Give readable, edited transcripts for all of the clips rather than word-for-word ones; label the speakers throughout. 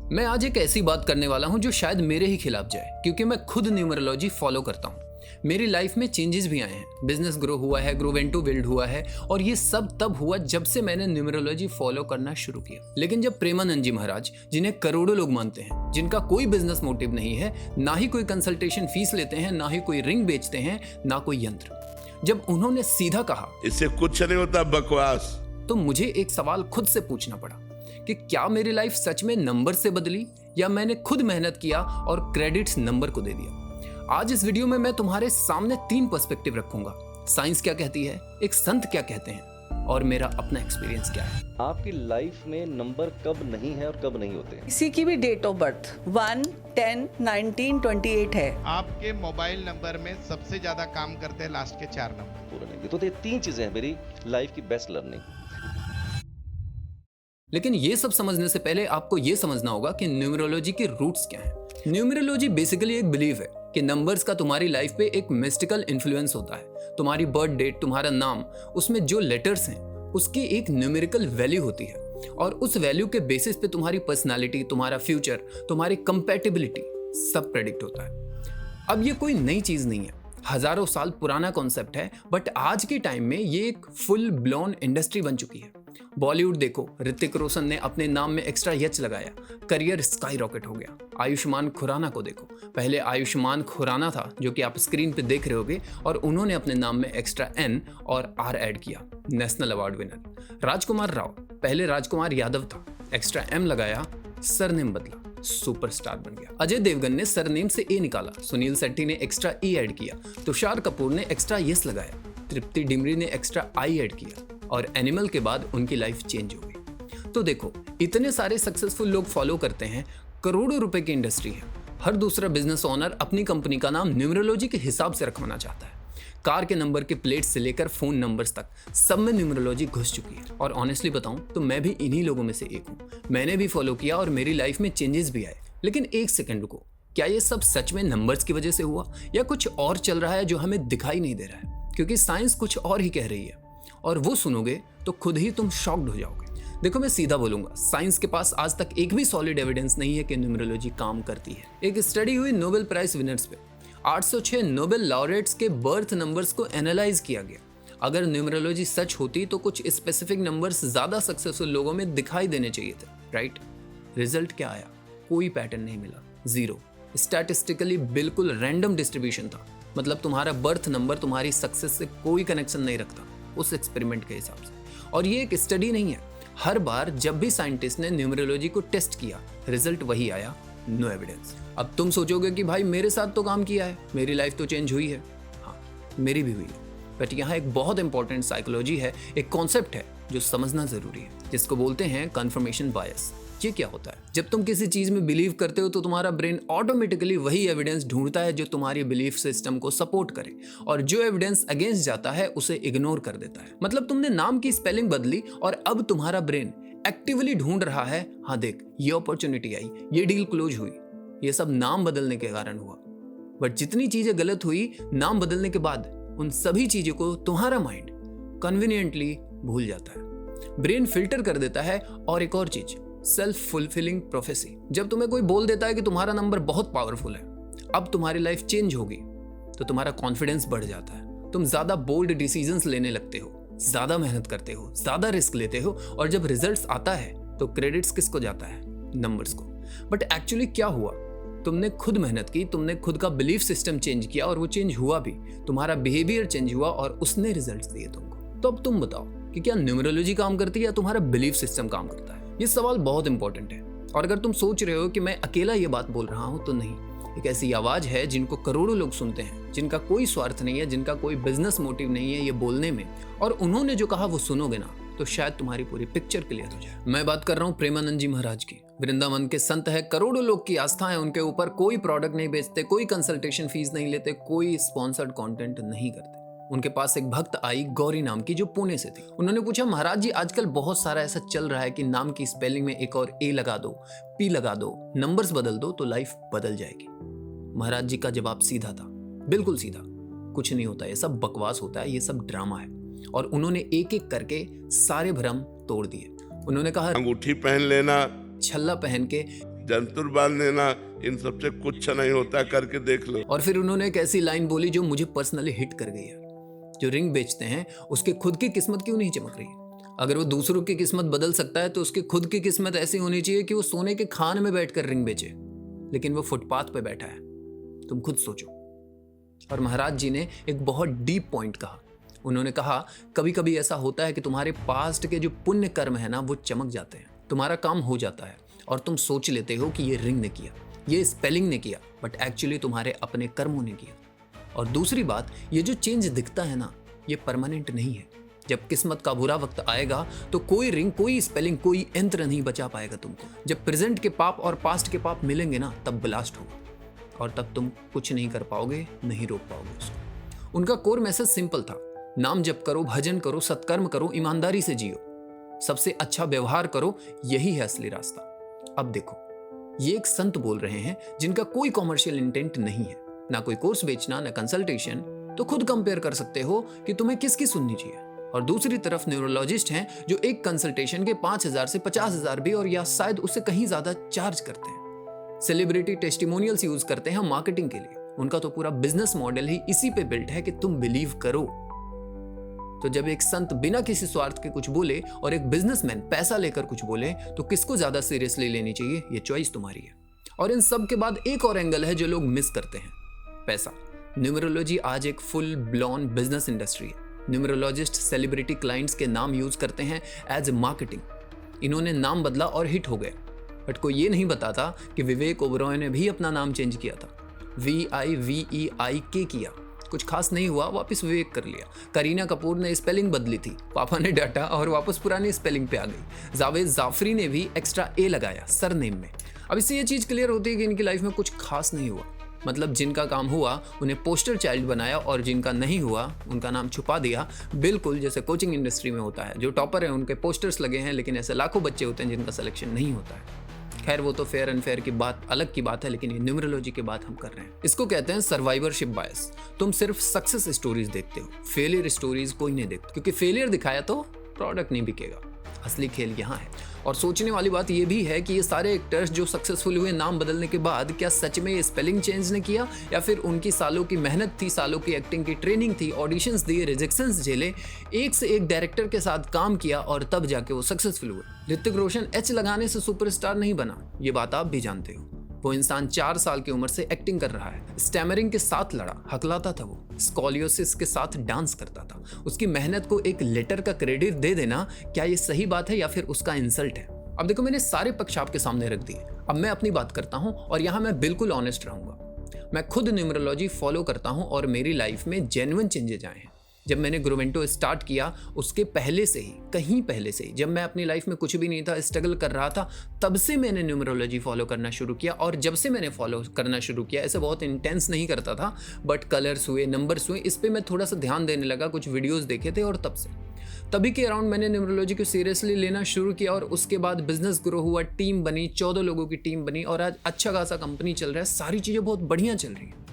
Speaker 1: मैं आज एक ऐसी बात करने वाला हूं जो शायद मेरे ही खिलाफ जाए, क्योंकि मैं खुद न्यूमरोलॉजी फॉलो करता हूं। मेरी लाइफ में चेंजेस भी आए हैं, बिजनेस ग्रो हुआ है, ग्रो वेंटू बिल्ड हुआ है, और ये सब तब हुआ जब से मैंने न्यूमरोलॉजी फॉलो करना शुरू किया। लेकिन जब प्रेमानंद जी महाराज, जिन्हें करोड़ों लोग मानते हैं, जिनका कोई बिजनेस मोटिव नहीं है, ना ही कोई कंसल्टेशन फीस लेते हैं, ना ही कोई रिंग बेचते हैं, ना कोई यंत्र, जब उन्होंने सीधा कहा
Speaker 2: इससे कुछ नहीं होता बकवास,
Speaker 1: तो मुझे एक सवाल खुद से पूछना पड़ा कि क्या मेरी लाइफ सच में नंबर से बदली, या मैंने खुद मेहनत किया और क्रेडिट्स नंबर को दे दिया। आज इस वीडियो में मैं तुम्हारे सामने 3 पर्सपेक्टिव रखूंगा। साइंस क्या कहती है, एक संत क्या कहते हैं, और मेरा अपना एक्सपीरियंस क्या है।
Speaker 3: आपकी लाइफ में नंबर कब नहीं है और कब नहीं होते हैं।
Speaker 4: किसी की भी डेट ऑफ बर्थ 1, 10, 19, 28 है।
Speaker 5: आपके मोबाइल नंबर में सबसे ज्यादा काम करते हैं लास्ट के 4 नंबर।
Speaker 3: पूरा नहीं तो ये 3 चीजें हैं मेरी लाइफ की बेस्ट लर्निंग।
Speaker 1: लेकिन ये सब समझने से पहले आपको ये समझना होगा कि न्यूमरोलॉजी के रूट्स क्या हैं। न्यूमरोलॉजी बेसिकली एक बिलीव है कि नंबर्स का तुम्हारी लाइफ पे एक मिस्टिकल इन्फ्लुएंस होता है। तुम्हारी बर्थ डेट, तुम्हारा नाम, उसमें जो लेटर्स हैं उसकी एक न्यूमेरिकल वैल्यू होती है, और उस वैल्यू के बेसिस पे तुम्हारी पर्सनालिटी, तुम्हारा फ्यूचर, तुम्हारी कंपैटिबिलिटी सब प्रेडिक्ट होता है। अब ये कोई नई चीज नहीं है, हजारों साल पुराना कॉन्सेप्ट है, बट आज के टाइम में ये एक फुल ब्लोन इंडस्ट्री बन चुकी है। बॉलीवुड देखो, ऋतिक रोशन ने अपने नाम में एक्स्ट्रा एच लगाया, करियर स्काई रॉकेट हो गया। आयुष्मान खुराना को देखो, पहले आयुष्मान खुराना था, जो कि आप स्क्रीन पे देख रहे होगे, और उन्होंने अपने नाम में एक्स्ट्रा एन और आर ऐड किया, नेशनल अवार्ड विनर। राजकुमार राव पहले राजकुमार यादव था, एक्स्ट्रा एम लगाया, सरनेम बदला, सुपरस्टार बन गया। अजय देवगन ने सरनेम से ए निकाला, सुनील शेट्टी ने एक्स्ट्रा ई ऐड किया, तुषार कपूर ने एक्स्ट्रा यस लगाया, तृप्ति डिमरी ने एक्स्ट्रा आई ऐड किया, और एनिमल के बाद उनकी लाइफ चेंज हो गई। तो देखो, इतने सारे सक्सेसफुल लोग फॉलो करते हैं, करोड़ों रुपए की इंडस्ट्री है। हर दूसरा बिजनेस ओनर अपनी कंपनी का नाम न्यूमरोलॉजी के हिसाब से रखवाना चाहता है। कार के नंबर के प्लेट से लेकर फोन नंबर्स तक सब में न्यूमरोलॉजी घुस चुकी है। और ऑनेस्टली बताऊं तो मैं भी इन्हीं लोगों में से एक हूं। मैंने भी फॉलो किया और मेरी लाइफ में चेंजेस भी आए। लेकिन एक सेकंड रुको, क्या ये सब सच में नंबर्स की वजह से हुआ, या कुछ और चल रहा है जो हमें दिखाई नहीं दे रहा है? क्योंकि साइंस कुछ और ही कह रही है, और वो सुनोगे तो खुद ही तुम शॉक्ड हो जाओगे। देखो, मैं सीधा बोलूंगा, साइंस के पास आज तक एक भी सॉलिड एविडेंस नहीं है कि न्यूमरोलॉजी काम करती है। एक स्टडी हुई नोबेल प्राइज विनर्स पे, 806 नोबेल लॉरेट्स के बर्थ नंबर्स को एनालाइज किया गया। अगर न्यूमरोलॉजी सच होती तो कुछ स्पेसिफिक नंबर्स ज्यादा सक्सेसफुल लोगों में दिखाई देने चाहिए थे, राइट? रिजल्ट क्या आया? कोई पैटर्न नहीं मिला, 0। स्टैटिस्टिकली बिल्कुल रैंडम डिस्ट्रीब्यूशन था। मतलब तुम्हारा बर्थ नंबर तुम्हारी सक्सेस से कोई कनेक्शन नहीं रखता उस एक्सपेरिमेंट के हिसाब से। और ये एक स्टडी नहीं है, हर बार जब भी साइंटिस्ट ने न्यूमरोलॉजी को टेस्ट किया, रिजल्ट वही आया, नो एविडेंस। अब तुम सोचोगे कि भाई मेरे साथ तो काम किया है, मेरी लाइफ तो चेंज हुई है। हाँ, मेरी भी हुई है, बट यहाँ एक बहुत इंपॉर्टेंट साइकोलॉजी है, एक कॉन्सेप्ट है जो समझना जरूरी है, जिसको बोलते हैं कन्फर्मेशन बायस। ये क्या होता है? जब तुम किसी चीज में बिलीव करते हो तो तुम्हारा ब्रेन ऑटोमेटिकली वही एविडेंस ढूंढता है जो तुम्हारी बिलीफ सिस्टम को सपोर्ट करे, और जो एविडेंस अगेंस्ट जाता है उसे इग्नोर कर देता है। मतलब तुमने नाम की स्पेलिंग बदली और अब तुम्हारा ब्रेन एक्टिवली ढूंढ रहा है, हाँ देख, ये अपॉर्चुनिटी आई, ये डील क्लोज हुई, ये सब नाम बदलने के कारण हुआ। बट जितनी चीजें गलत हुई नाम बदलने के बाद, उन सभी चीजों को तुम्हारा माइंड कन्वीनियंटली भूल जाता है, ब्रेन फिल्टर कर देता है। और एक और चीज, सेल्फ फुलफिलिंग प्रोफेसी। जब तुम्हें कोई बोल देता है कि तुम्हारा नंबर बहुत पावरफुल है, अब तुम्हारी लाइफ चेंज होगी, तो तुम्हारा कॉन्फिडेंस बढ़ जाता है, तुम ज्यादा बोल्ड डिसीजंस लेने लगते हो, ज्यादा मेहनत करते हो, ज्यादा रिस्क लेते हो, और जब रिजल्ट्स आता है तो क्रेडिट्स किसको जाता है? नंबर्स को। बट एक्चुअली क्या हुआ? तुमने खुद मेहनत की, तुमने खुद का बिलीफ सिस्टम चेंज किया, और वो चेंज हुआ भी, तुम्हारा बिहेवियर चेंज हुआ, और उसने रिजल्ट्स दिए तुमको। तो अब तुम बताओ कि क्या न्यूमरोलॉजी काम करती है या तुम्हारा बिलीफ सिस्टम काम करता है? ये सवाल बहुत इंपॉर्टेंट है। और अगर तुम सोच रहे हो कि मैं अकेला ये बात बोल रहा हूं, तो नहीं, एक ऐसी आवाज है जिनको करोड़ों लोग सुनते हैं, जिनका कोई स्वार्थ नहीं है, जिनका कोई बिजनेस मोटिव नहीं है ये बोलने में, और उन्होंने जो कहा वो सुनोगे ना तो शायद तुम्हारी पूरी पिक्चर क्लियर हो जाए। मैं बात कर रहा हूँ प्रेमानंद जी महाराज की। वृंदावन के संत है, करोड़ों लोग की आस्था है उनके ऊपर, कोई प्रोडक्ट नहीं बेचते, कोई कंसल्टेशन फीस नहीं लेते, कोई स्पॉन्सर्ड कंटेंट नहीं करते। उनके पास एक भक्त आई गौरी नाम की, जो पुणे से थी। उन्होंने पूछा, महाराज जी आजकल बहुत सारा ऐसा चल रहा है कि नाम की स्पेलिंग में एक और ए लगा दो, पी लगा दो, नंबर्स बदल दो तो लाइफ बदल जाएगी। महाराज जी का जवाब सीधा था, बिल्कुल सीधा, कुछ नहीं होता, ये सब बकवास होता है, ये सब ड्रामा है। और उन्होंने एक एक करके सारे भ्रम तोड़ दिए। उन्होंने कहा,
Speaker 2: अंगूठी पहन लेना
Speaker 1: छल्ला पहन के,
Speaker 2: जंतुर बांध देना इन सबसे कुछ नहीं होता, करके देख लो।
Speaker 1: और फिर उन्होंने एक ऐसी लाइन बोली जो मुझे पर्सनली हिट कर गई यार। जो रिंग बेचते हैं उसके खुद की किस्मत क्यों नहीं चमक रही? अगर वो दूसरों की किस्मत बदल सकता है तो उसकी खुद की किस्मत ऐसी होनी चाहिए कि वो सोने के खान में बैठकर रिंग बेचे, लेकिन वो फुटपाथ पे बैठा है। तुम खुद सोचो। और महाराज जी ने एक बहुत डीप पॉइंट कहा। उन्होंने कहा कभी कभी ऐसा होता है कि तुम्हारे पास्ट के जो पुण्य कर्म है ना वो चमक जाते हैं, तुम्हारा काम हो जाता है और तुम सोच लेते हो कि ये रिंग ने किया, ये स्पेलिंग ने किया, बट एक्चुअली तुम्हारे अपने कर्मों ने किया। और दूसरी बात, ये जो चेंज दिखता है ना ये परमानेंट नहीं है। जब किस्मत का बुरा वक्त आएगा तो कोई रिंग, कोई स्पेलिंग, कोई यंत्र नहीं बचा पाएगा तुमको। जब प्रेजेंट के पाप और पास्ट के पाप मिलेंगे ना तब ब्लास्ट होगा और तब तुम कुछ नहीं कर पाओगे, नहीं रोक पाओगे उसको। उनका कोर मैसेज सिंपल था, नाम जप करो, भजन करो, सत्कर्म करो, ईमानदारी से जियो, सबसे अच्छा व्यवहार करो, यही है असली रास्ता। अब देखो, ये एक संत बोल रहे हैं जिनका कोई कॉमर्शियल इंटेंट नहीं है, ना कोई कोर्स बेचना, ना कंसल्टेशन। तो खुद कंपेयर कर सकते हो कि तुम्हें किसकी सुननी चाहिए। और दूसरी तरफ न्यूरोलॉजिस्ट हैं जो एक कंसल्टेशन के 5,000 से 50,000 भी और या शायद उससे कहीं ज्यादा चार्ज करते हैं। सेलिब्रिटी टेस्टिमोनियल्स यूज करते हैं मार्केटिंग के लिए। उनका तो पूरा बिजनेस मॉडल ही इसी पे बिल्ट है कि तुम बिलीव करो। तो जब एक संत बिना किसी स्वार्थ के कुछ बोले और एक बिजनेसमैन पैसा लेकर कुछ बोले तो किसको ज्यादा सीरियसली लेनी चाहिए, ये चॉइस तुम्हारी है। और इन सब के बाद एक और एंगल है जो लोग मिस करते हैं, पैसा। न्यूमरोलॉजी आज एक फुल ब्लॉन बिजनेस इंडस्ट्री है। न्यूमरोलॉजिस्ट सेलिब्रिटी क्लाइंट्स के नाम यूज करते हैं एज मार्केटिंग। इन्होंने नाम बदला और हिट हो गए, बट कोई ये नहीं बताता कि विवेक ओबरॉय ने भी अपना नाम चेंज किया था, VIVEIK किया, कुछ खास नहीं हुआ, वापस विवेक कर लिया। करीना कपूर ने स्पेलिंग बदली थी, पापा ने डांटा और वापस पुरानी स्पेलिंग पे आ गई। जावेद जाफरी ने भी एक्स्ट्रा ए लगाया सरनेम में। अब इससे ये चीज़ क्लियर होती है कि इनकी लाइफ में कुछ खास नहीं हुआ। मतलब जिनका काम हुआ उन्हें पोस्टर चाइल्ड बनाया और जिनका नहीं हुआ उनका नाम छुपा दिया। बिल्कुल जैसे कोचिंग इंडस्ट्री में होता है, जो टॉपर हैं उनके पोस्टर्स लगे हैं, लेकिन ऐसे लाखों बच्चे होते हैं जिनका सिलेक्शन नहीं होता है। खैर वो तो फेयर एंड फेयर की बात अलग की बात है, लेकिन ये न्यूमरोलॉजी की बात हम कर रहे हैं। इसको कहते हैं सर्वाइवरशिप बायस। तुम सिर्फ सक्सेस स्टोरीज देखते हो, फेलियर स्टोरीज कोई नहीं देखता, क्योंकि फेलियर दिखाया तो प्रोडक्ट नहीं बिकेगा। असली खेल यहाँ है। और सोचने वाली बात ये भी है कि ये सारे एक्टर्स जो सक्सेसफुल हुए नाम बदलने के बाद, क्या सच में ये स्पेलिंग चेंज ने किया या फिर उनकी सालों की मेहनत थी, सालों की एक्टिंग की ट्रेनिंग थी, ऑडिशंस दिए, रिजेक्शंस झेले, एक से एक डायरेक्टर के साथ काम किया और तब जाके वो सक्सेसफुल हुए। ऋतिक रोशन H लगाने से सुपरस्टार नहीं बना, ये बात आप भी जानते हो। वो इंसान 4 साल की उम्र से एक्टिंग कर रहा है, स्टैमरिंग के साथ लड़ा, हकलाता था, वो स्कॉलियोसिस के साथ डांस करता था। उसकी मेहनत को एक लेटर का क्रेडिट दे देना, क्या ये सही बात है या फिर उसका इंसल्ट है? अब देखो, मैंने सारे पक्ष आपके सामने रख दिए। अब मैं अपनी बात करता हूँ और यहाँ मैं बिल्कुल ऑनेस्ट रहूंगा। मैं खुद न्यूमरोलॉजी फॉलो करता हूँ और मेरी लाइफ में जेन्युइन चेंजेस आए हैं। जब मैंने ग्रोवेंटो स्टार्ट किया उसके पहले से ही, कहीं पहले से ही, जब मैं अपनी लाइफ में कुछ भी नहीं था, स्ट्रगल कर रहा था, तब से मैंने न्यूमरोलॉजी फॉलो करना शुरू किया। और जब से मैंने फॉलो करना शुरू किया, ऐसे बहुत इंटेंस नहीं करता था, बट कलर्स हुए, नंबर्स हुए, इस पर मैं थोड़ा सा ध्यान देने लगा, कुछ वीडियोस देखे थे और तभी के अराउंड मैंने न्यूमरोलॉजी को सीरियसली लेना शुरू किया। और उसके बाद बिजनेस ग्रो हुआ, टीम बनी, 14 लोगों की टीम बनी और आज अच्छा खासा कंपनी चल रहा है, सारी चीज़ें बहुत बढ़िया चल रही हैं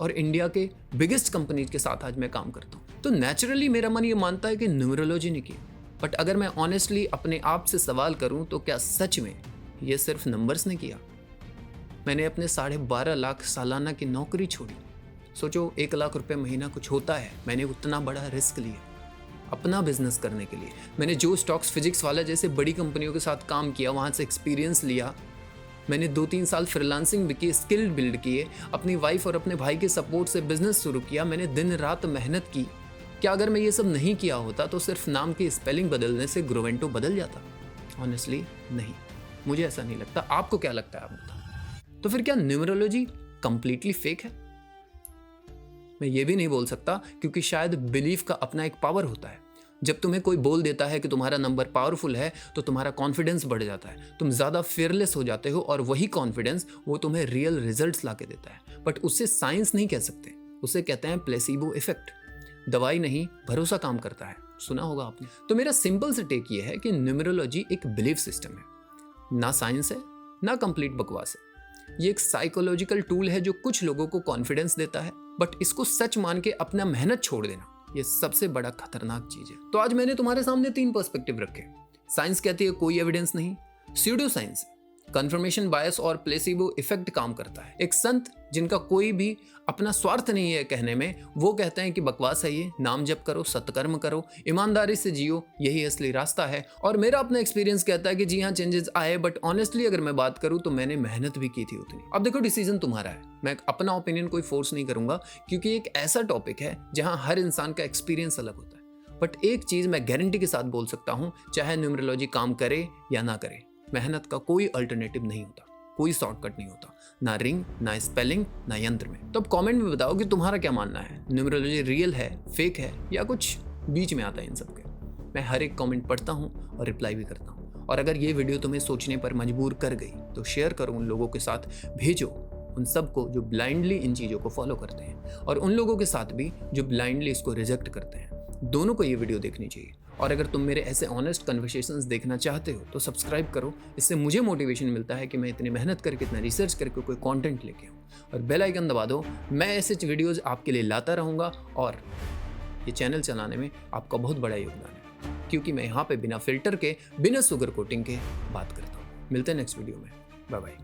Speaker 1: और इंडिया के बिगेस्ट कंपनीज के साथ आज मैं काम करता हूँ। तो नेचुरली मेरा मन ये मानता है कि न्यूमरोलॉजी ने की। बट अगर मैं ऑनेस्टली अपने आप से सवाल करूँ तो क्या सच में ये सिर्फ नंबर्स ने किया? मैंने अपने 12.5 लाख सालाना की नौकरी छोड़ी। सोचो 1 लाख रुपए महीना कुछ होता है। मैंने उतना बड़ा रिस्क लिया अपना बिजनेस करने के लिए। मैंने जो स्टॉक्स फिजिक्स वाला जैसे बड़ी कंपनियों के साथ काम किया, वहाँ से एक्सपीरियंस लिया। मैंने 2-3 साल फ्रीलांसिंग भी की, स्किल बिल्ड किए, अपनी वाइफ और अपने भाई के सपोर्ट से बिजनेस शुरू किया। मैंने दिन रात मेहनत की। क्या अगर मैं ये सब नहीं किया होता तो सिर्फ नाम की स्पेलिंग बदलने से ग्रोवेंटो बदल जाता? ऑनेस्टली नहीं, मुझे ऐसा नहीं लगता। आपको क्या लगता है, आप बताओ। तो फिर क्या न्यूमरोलॉजी कंप्लीटली फेक है? मैं ये भी नहीं बोल सकता, क्योंकि शायद बिलीफ का अपना एक पावर होता है। जब तुम्हें कोई बोल देता है कि तुम्हारा नंबर पावरफुल है तो तुम्हारा कॉन्फिडेंस बढ़ जाता है, तुम ज़्यादा फियरलेस हो जाते हो और वही कॉन्फिडेंस वो तुम्हें रियल रिजल्ट्स ला के देता है। बट उससे साइंस नहीं कह सकते, उसे कहते हैं प्लेसिबो इफेक्ट। दवाई नहीं, भरोसा काम करता है, सुना होगा आपने। तो मेरा सिंपल से टेक ये है कि न्यूमरोलॉजी एक बिलीफ सिस्टम है, ना साइंस है ना कंप्लीट बकवास है। ये एक साइकोलॉजिकल टूल है जो कुछ लोगों को कॉन्फिडेंस देता है, बट इसको सच मान के अपना मेहनत छोड़ देना, ये सबसे बड़ा खतरनाक चीज है। तो आज मैंने तुम्हारे सामने 3 पर्सपेक्टिव रखे। साइंस कहती है कोई एविडेंस नहीं, स्यूडो साइंस, कंफर्मेशन बायस और प्लेसिबो इफेक्ट काम करता है। एक संत जिनका कोई भी अपना स्वार्थ नहीं है कहने में, वो कहते हैं कि बकवास है ये, नाम जप करो, सत्कर्म करो, ईमानदारी से जियो, यही असली रास्ता है। और मेरा अपना एक्सपीरियंस कहता है कि जी हाँ, चेंजेस आए, बट ऑनेस्टली अगर मैं बात करूँ तो मैंने मेहनत भी की थी उतनी। अब देखो, डिसीजन तुम्हारा है, मैं अपना ओपिनियन कोई फोर्स नहीं करूंगा, क्योंकि एक ऐसा टॉपिक है जहाँ हर इंसान का एक्सपीरियंस अलग होता है। बट एक चीज मैं गारंटी के साथ बोल सकता हूँ, चाहे न्यूमरोलॉजी काम करे या ना करे, मेहनत का कोई अल्टरनेटिव नहीं होता, कोई शॉर्टकट नहीं होता, ना रिंग, ना स्पेलिंग, ना यंत्र में। तो अब कमेंट में बताओ कि तुम्हारा क्या मानना है, न्यूमरोलॉजी रियल है, फेक है, या कुछ बीच में आता है इन सब के। मैं हर एक कमेंट पढ़ता हूँ और रिप्लाई भी करता हूँ। और अगर ये वीडियो तुम्हें सोचने पर मजबूर कर गई तो शेयर करो उन लोगों के साथ, भेजो उन सबको जो ब्लाइंडली इन चीज़ों को फॉलो करते हैं, और उन लोगों के साथ भी जो ब्लाइंडली इसको रिजेक्ट करते हैं। दोनों को ये वीडियो देखनी चाहिए। और अगर तुम मेरे ऐसे ऑनेस्ट कन्वर्सेशंस देखना चाहते हो तो सब्सक्राइब करो, इससे मुझे मोटिवेशन मिलता है कि मैं इतनी मेहनत करके, इतना रिसर्च करके कोई कंटेंट लेके आऊँ। और बेल आइकन दबा दो, मैं ऐसे वीडियोस आपके लिए लाता रहूँगा, और ये चैनल चलाने में आपका बहुत बड़ा योगदान है, क्योंकि मैं यहाँ पे बिना फिल्टर के, बिना शुगर कोटिंग के बात करता हूँ। मिलते हैं नेक्स्ट वीडियो में, बाय बाय।